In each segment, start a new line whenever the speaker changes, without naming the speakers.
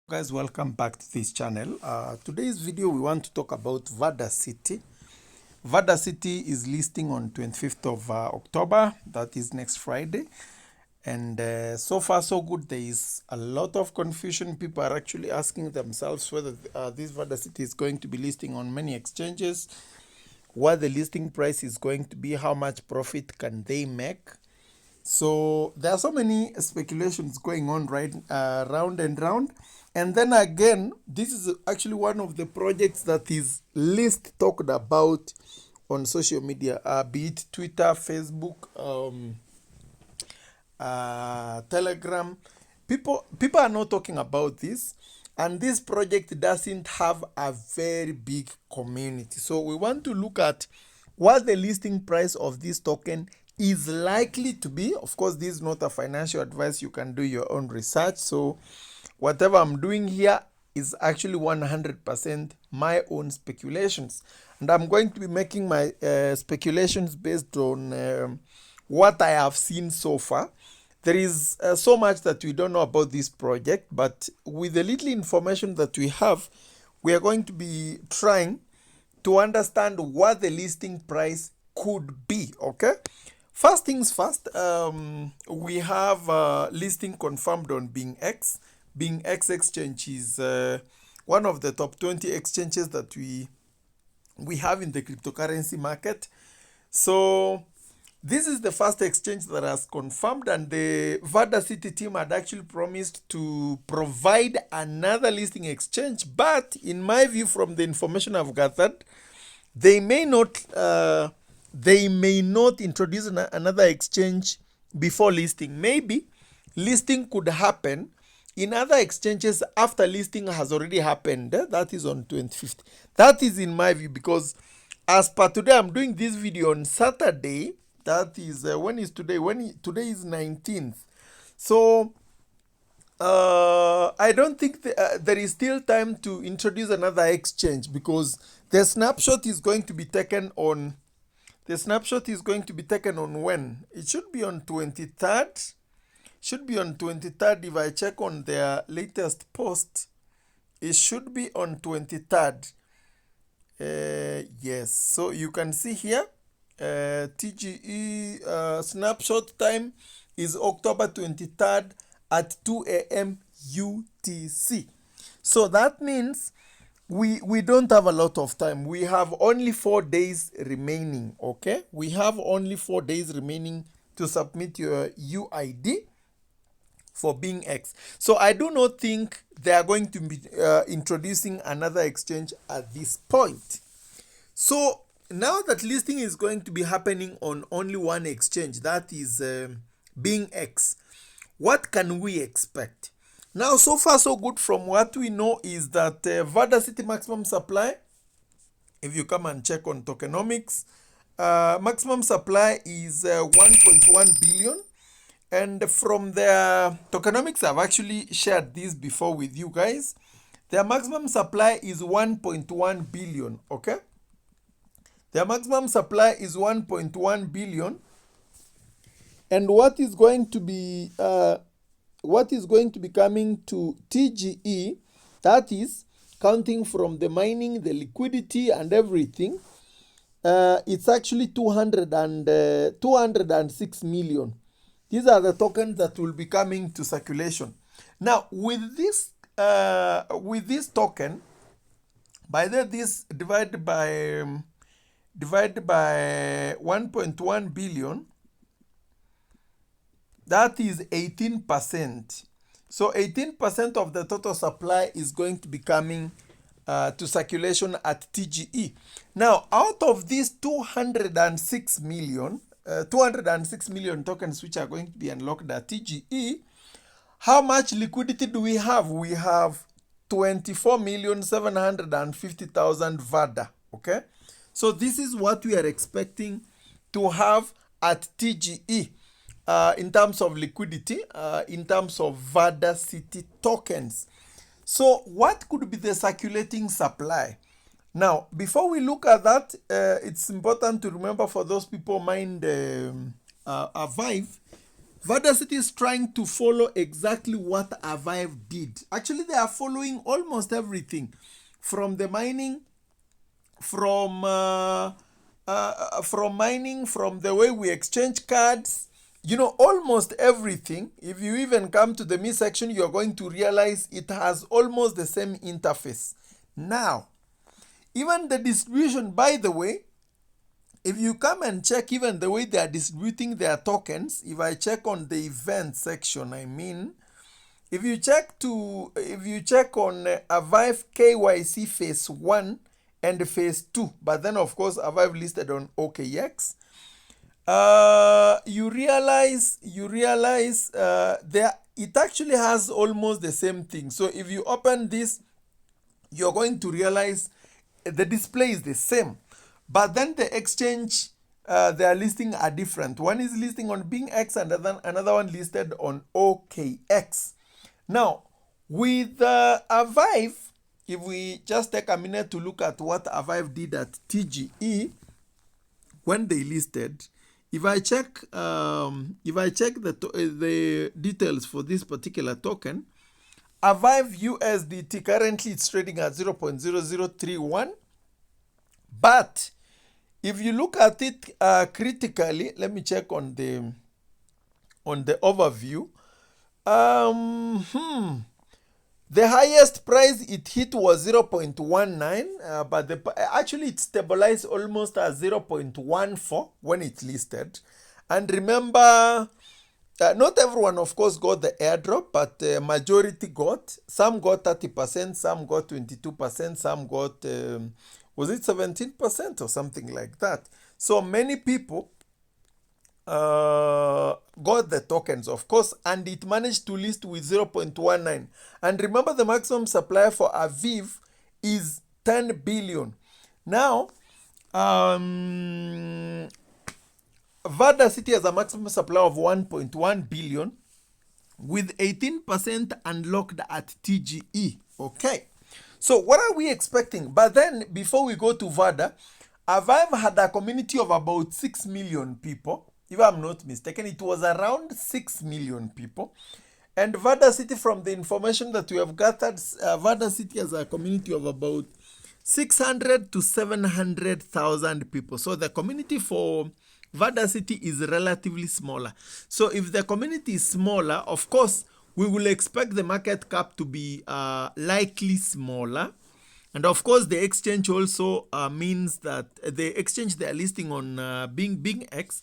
Guys, welcome back to this channel. Today's video we want to talk about Verda City. Verda City is listing on 25th of October, that is next Friday. And so far so good. There is a lot of confusion. People are actually asking themselves whether this Verda City is going to be listing on many exchanges, what the listing price is going to be, how much profit can they make. So there are so many speculations going on right round and round. And then again, this is actually one of the projects that is least talked about on social media, be it Twitter, Facebook, Telegram. People are not talking about this, and this project doesn't have a very big community. So we want to look at what the listing price of this token is likely to be. Of course, this is not a financial advice. You can do your own research. So whatever I'm doing here is actually 100% my own speculations, and I'm going to be making my speculations based on what I have seen so far. There is so much that we don't know about this project, but with the little information that we have, we are going to be trying to understand what the listing price could be. Okay, first things first, we have listing confirmed on BingX. BingX exchange is one of the top 20 exchanges that we have in the cryptocurrency market. So this is the first exchange that has confirmed, and the Verda City team had actually promised to provide another listing exchange, but in my view, from the information I've gathered, they may not introduce another exchange before listing. Maybe listing could happen in other exchanges after listing has already happened. That is on 25th. That is in my view, because as per today, I'm doing this video on Saturday. That is when is today? Today is 19th. So I don't think there is still time to introduce another exchange, because the snapshot is going to be taken on. The snapshot is going to be taken on when? It should be on 23rd. Should be on 23rd. If I check on their latest post, it should be on 23rd. Yes, so you can see here, TGE snapshot time is October 23rd at 2 a.m. UTC. So that means we don't have a lot of time. We have only 4 days remaining. Okay, we have only 4 days remaining to submit your UID for BingX. So I do not think they are going to be introducing another exchange at this point. So now that listing is going to be happening on only one exchange, that is BingX, what can we expect? Now, so far so good. From what we know is that Verda City maximum supply, if you come and check on tokenomics, maximum supply is 1.1 billion. And from their tokenomics, I've actually shared this before with you guys. Their maximum supply is 1.1 billion. Okay, their maximum supply is 1.1 billion. And what is going to be coming to TGE, that is counting from the mining, the liquidity, and everything, it's actually 206 million. These are the tokens that will be coming to circulation. Now, with this token, by this divided by 1.1 billion, that is 18%. So 18% of the total supply is going to be coming to circulation at TGE. Now, out of these 206 million tokens which are going to be unlocked at TGE, how much liquidity do we have? We have 24,750,000 Verda. Okay, so this is what we are expecting to have at TGE in terms of liquidity, in terms of Verda City tokens. So what could be the circulating supply? Now, before we look at that, it's important to remember, for those people mind a Vive, Verda City is trying to follow exactly what Avive did. Actually, they are following almost everything, from the mining, from mining, from the way we exchange cards, almost everything. If you even come to the me section, you're going to realize it has almost the same interface. Now, even the distribution, by the way, if you come and check even the way they are distributing their tokens, if I check on the event section, if you check on Avive KYC phase 1 and phase 2, but then of course Avive listed on OKX, you realize it actually has almost the same thing. So if you open this, you're going to realize the display is the same, but then the exchange, their listing are different. One is listing on BingX and another one listed on OKX. Now, with Avive, if we just take a minute to look at what Avive did at TGE when they listed, if I check the details for this particular token, Avive USDT currently it's trading at 0.0031, but if you look at it critically, let me check on the overview. The highest price it hit was 0.19, but actually it stabilized almost at 0.14 when it listed. And remember, not everyone, of course, got the airdrop, but majority got. Some got 30%, some got 22%, some got, was it 17% or something like that? So many people got the tokens, of course, and it managed to list with 0.19. And remember, the maximum supply for Aviv is 10 billion. Now, Verda City has a maximum supply of 1.1 billion with 18% unlocked at TGE. Okay. So what are we expecting? But then, before we go to Verda, Avive had a community of about 6 million people. If I'm not mistaken, it was around 6 million people. And Verda City, from the information that we have gathered, Verda City has a community of about 600 to 700,000 people. So the community for Verda City is relatively smaller. So if the community is smaller, of course, we will expect the market cap to be likely smaller. And of course, the exchange also means that the exchange they are listing on BingX,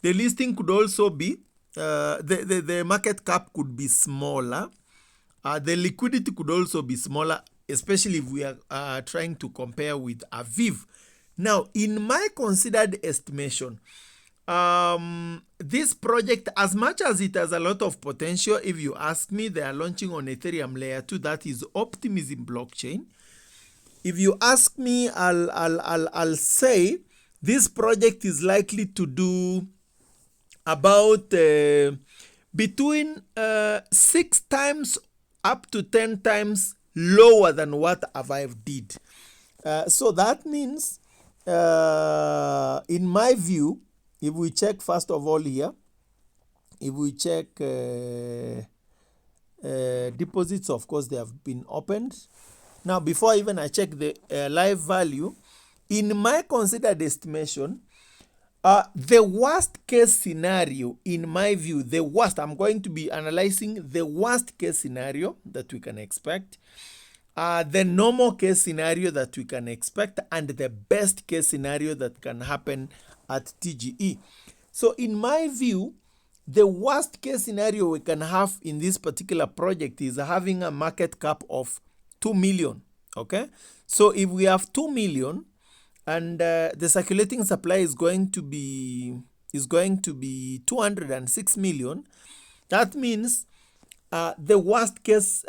the listing could also be, the market cap could be smaller. The liquidity could also be smaller, especially if we are trying to compare with Aviv. Now, in my considered estimation, this project, as much as it has a lot of potential, if you ask me, they are launching on Ethereum layer 2, that is Optimism blockchain. If you ask me, I'll say this project is likely to do about between 6 times up to 10 times lower than what Avive did. So that means, in my view, if we check first of all here, if we check deposits, of course, they have been opened. Now, before I check the live value, in my considered estimation, the worst case scenario, in my view, the worst, I'm going to be analyzing the worst case scenario that we can expect, the normal case scenario that we can expect, and the best case scenario that can happen at TGE. So in my view, the worst case scenario we can have in this particular project is having a market cap of 2 million. Okay, so if we have 2 million, and the circulating supply is going to be 206 million. That means the worst case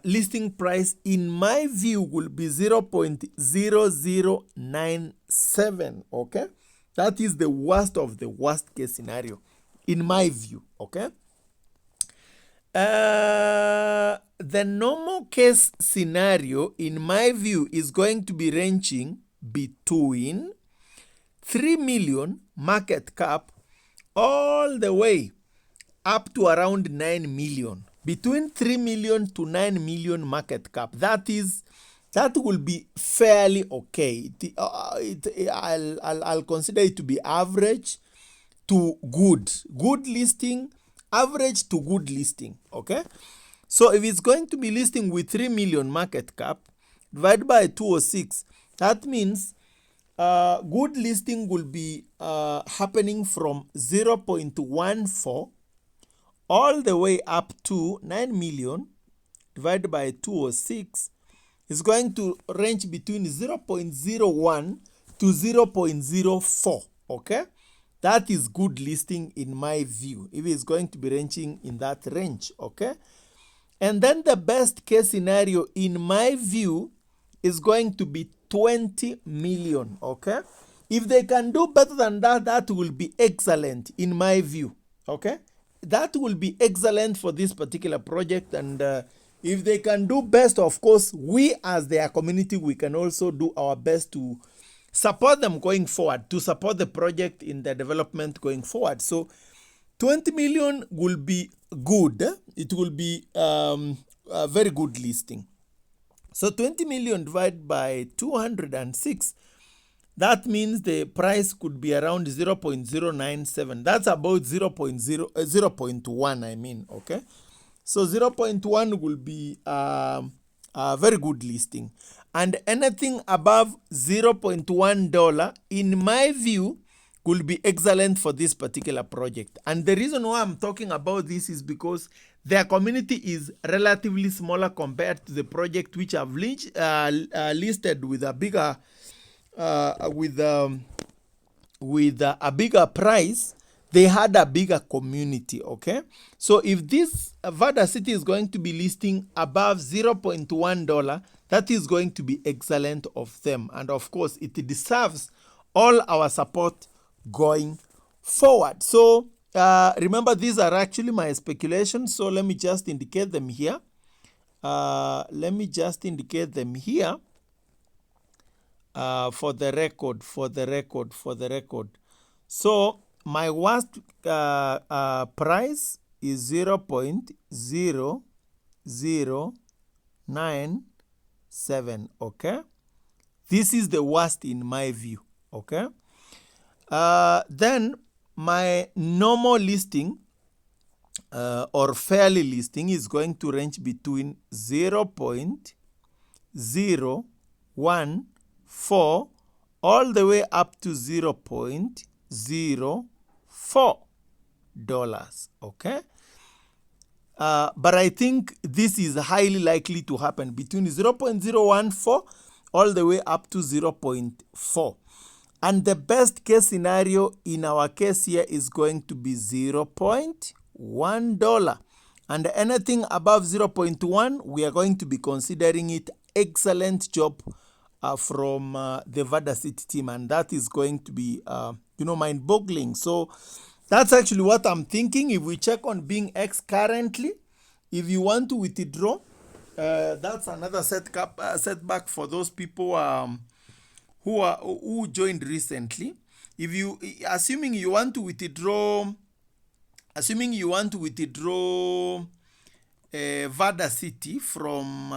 listing price, in my view, will be 0.0097. Okay, that is the worst of the worst case scenario, in my view. Okay. The normal case scenario, in my view, is going to be ranging between 3 million market cap all the way up to around 9 million. Between 3 million to 9 million market cap. That will be fairly okay. I'll consider it to be average to good. Good listing, average to good listing. Okay. So if it's going to be listing with 3 million market cap, divided by 206, that means good listing will be happening from 0.14 all the way up to 9 million divided by 206 is going to range between 0.01 to 0.04. Okay, that is good listing in my view, if it's going to be ranging in that range. Okay, and then the best case scenario in my view is going to be 20 million. Okay, if they can do better than that, that will be excellent in my view. Okay, that will be excellent for this particular project. And if they can do best, of course, we as their community, we can also do our best to support them going forward, to support the project in the development going forward. So 20 million will be good. It will be a very good listing. So 20 million divided by 206, that means the price could be around 0.097. That's about 0.1, I mean. Okay, so 0.1 will be a very good listing. And anything above $0.1, in my view, could be excellent for this particular project. And the reason why I'm talking about this is because their community is relatively smaller compared to the project which have listed with a bigger a bigger price. They had a bigger community. Okay, so if this Verda City is going to be listing above $0.1, that is going to be excellent of them, and of course it deserves all our support going forward. So remember, these are actually my speculations, so let me just indicate them here. For the record. So my worst price is 0.0097. Okay, this is the worst in my view. Okay, then my normal listing or fairly listing is going to range between 0.014 all the way up to $0.04. Okay, but I think this is highly likely to happen between 0.014 all the way up to 0.4. And the best case scenario in our case here is going to be $0.1. And anything above 0.1, we are going to be considering it excellent job from the Verda City team. And that is going to be, mind-boggling. So that's actually what I'm thinking. If we check on Being X currently, if you want to withdraw, that's another setback for those people who joined recently. If you assuming you want to withdraw Verda City from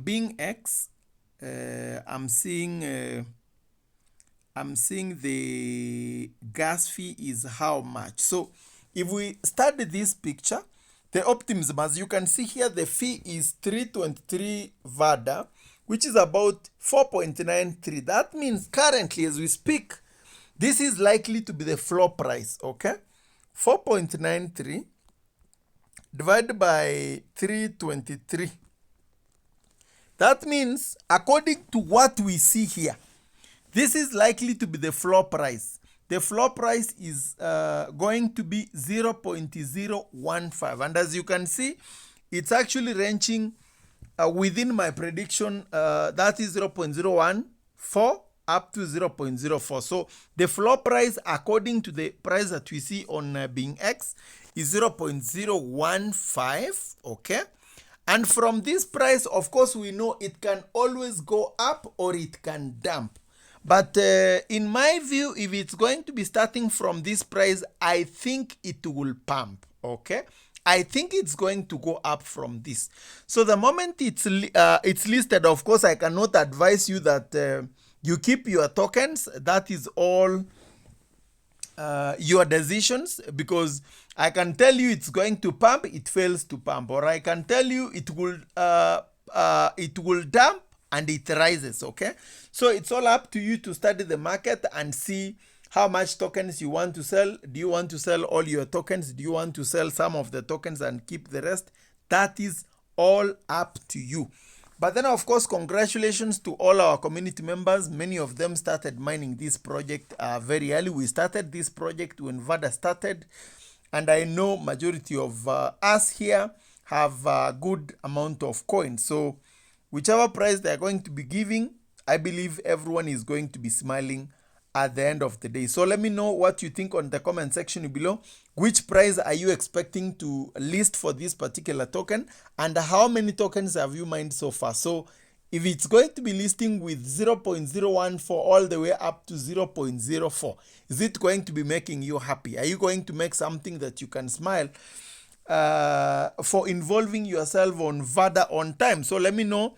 Being X, I'm seeing the gas fee is how much. So if we study this picture, the optimism, as you can see here, the fee is 323 Verda, which is about 4.93. That means currently, as we speak, this is likely to be the floor price. Okay, 4.93 divided by 323. That means, according to what we see here, this is likely to be the floor price. The floor price is going to be 0.015. And as you can see, it's actually ranging within my prediction, that is 0.014 up to 0.04. So the floor price, according to the price that we see on Being X, is 0.015. Okay. And from this price, of course, we know it can always go up or it can dump. But in my view, if it's going to be starting from this price, I think it will pump. Okay, I think it's going to go up from this. So the moment it's listed, of course, I cannot advise you that you keep your tokens. That is all your decisions, because I can tell you it's going to pump, it fails to pump, or I can tell you it will dump and it rises. Okay, so it's all up to you to study the market and see how much tokens you want to sell. Do you want to sell all your tokens? Do you want to sell some of the tokens and keep the rest? That is all up to you. But then, of course, congratulations to all our community members. Many of them started mining this project very early. We started this project when Verda started, and I know majority of us here have a good amount of coins. So whichever price they are going to be giving, I believe everyone is going to be smiling at the end of the day. So let me know what you think on the comment section below. Which price are you expecting to list for this particular token, and how many tokens have you mined so far? So if it's going to be listing with 0.014 all the way up to 0.04, is it going to be making you happy? Are you going to make something that you can smile for involving yourself on Verda on time? So let me know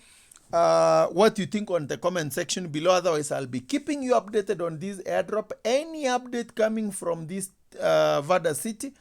what you think on the comment section below. Otherwise, I'll be keeping you updated on this airdrop. Any update coming from this Verda city,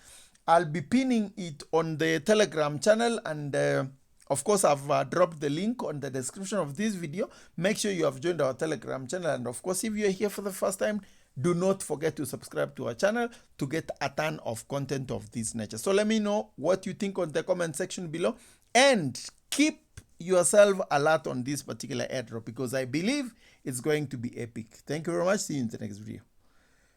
I'll be pinning it on the Telegram channel, and of course I've dropped the link on the description of this video. Make sure you have joined our Telegram channel, and of course if you're here for the first time, do not forget to subscribe to our channel to get a ton of content of this nature. So let me know what you think on the comment section below, and keep yourself alert on this particular airdrop, because I believe it's going to be epic. Thank you very much. See you in the next video.